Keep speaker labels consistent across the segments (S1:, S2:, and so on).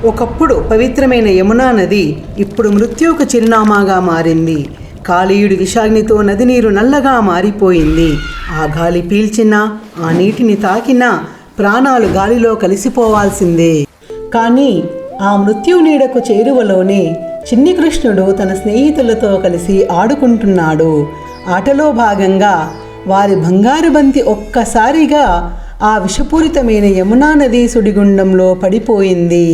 S1: ఒకప్పుడు పవిత్రమైన యమునా నది ఇప్పుడు మృత్యువుకు చిరునామాగా మారింది. కాళీయుడి విషాగ్నితో నది నీరు నల్లగా మారిపోయింది. ఆ గాలి పీల్చినా, ఆ నీటిని తాకినా ప్రాణాలు గాలిలో కలిసిపోవాల్సిందే. కానీ ఆ మృత్యు నీడకు చేరువలోనే చిన్ని కృష్ణుడు తన స్నేహితులతో కలిసి ఆడుకుంటున్నాడు. ఆటలో భాగంగా వారి బంగారు బంతి ఒక్కసారిగా ఆ విషపూరితమైన యమునా నది సుడిగుండంలో పడిపోయింది.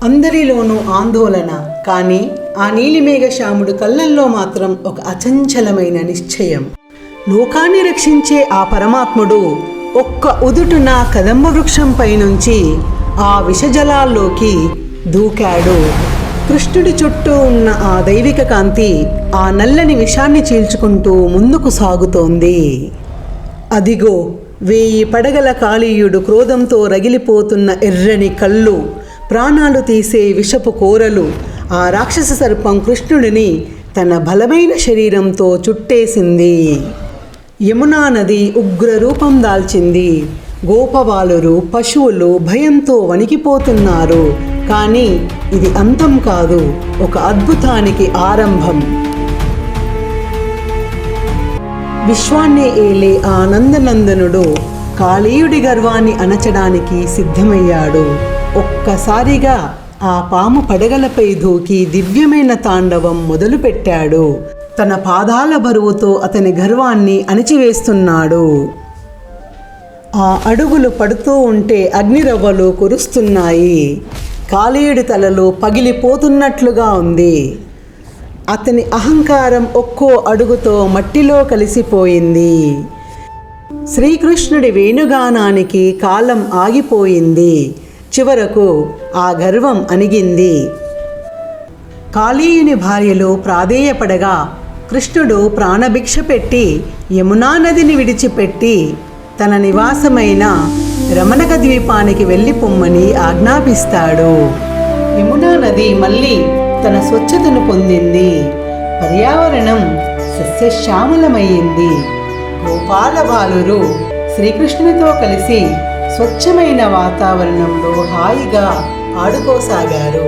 S1: అందరిలోనూ ఆందోళన. కానీ ఆ నీలిమేఘశ్యాముడు కళ్ళల్లో మాత్రం ఒక అచంచలమైన నిశ్చయం. లోకాన్ని రక్షించే ఆ పరమాత్ముడు ఒక్క ఉదుటున కదంబ వృక్షంపై నుంచి ఆ విషజలాల్లోకి దూకాడు. కృష్ణుడి చుట్టూ ఉన్న ఆ దైవిక కాంతి ఆ నల్లని విషాన్ని చీల్చుకుంటూ ముందుకు సాగుతోంది. అదిగో 1000 పడగల కాళీయుడు క్రోధంతో రగిలిపోతున్న ఎర్రని కళ్ళు, ప్రాణాలు తీసే విషపు కోరలు. ఆ రాక్షస సర్పం కృష్ణుడిని తన బలమైన శరీరంతో చుట్టేసింది. యమునా నది ఉగ్ర రూపం దాల్చింది. గోపబాలురు, పశువులు భయంతో వణికిపోతున్నారు. కానీ ఇది అంతం కాదు, ఒక అద్భుతానికి ఆరంభం. విశ్వాన్ని ఏలే ఆ నందనందనుడు కాళీయుడి గర్వాన్ని అణచడానికి సిద్ధమయ్యాడు. ఒక్కసారిగా ఆ పాము పడగలపై దూకి దివ్యమైన తాండవం మొదలుపెట్టాడు. తన పాదాల బరువుతో అతని గర్వాన్ని అణిచివేస్తున్నాడు. ఆ అడుగులు పడుతూ ఉంటే అగ్నిరవ్వలు కురుస్తున్నాయి. కాళీయుడి తలలో పగిలిపోతున్నట్లుగా ఉంది. అతని అహంకారం ఒక్కో అడుగుతో మట్టిలో కలిసిపోయింది. శ్రీకృష్ణుడి వేణుగానానికి కాలం ఆగిపోయింది. చివరకు ఆ గర్వం అణిగింది. కాళీయుని భార్యలు ప్రాధేయపడగా కృష్ణుడు ప్రాణభిక్ష పెట్టి యమునా నదిని విడిచిపెట్టి తన నివాసమైన రమణక ద్వీపానికి వెళ్ళిపొమ్మని ఆజ్ఞాపిస్తాడు. యమునా నది మళ్ళీ తన స్వచ్ఛతను పొందింది. పర్యావరణం సస్యశ్యామలమైంది. గోపాల బాలురు శ్రీకృష్ణునితో కలిసి స్వచ్ఛమైన వాతావరణంలో హాయిగా ఆడుకోసాగారు.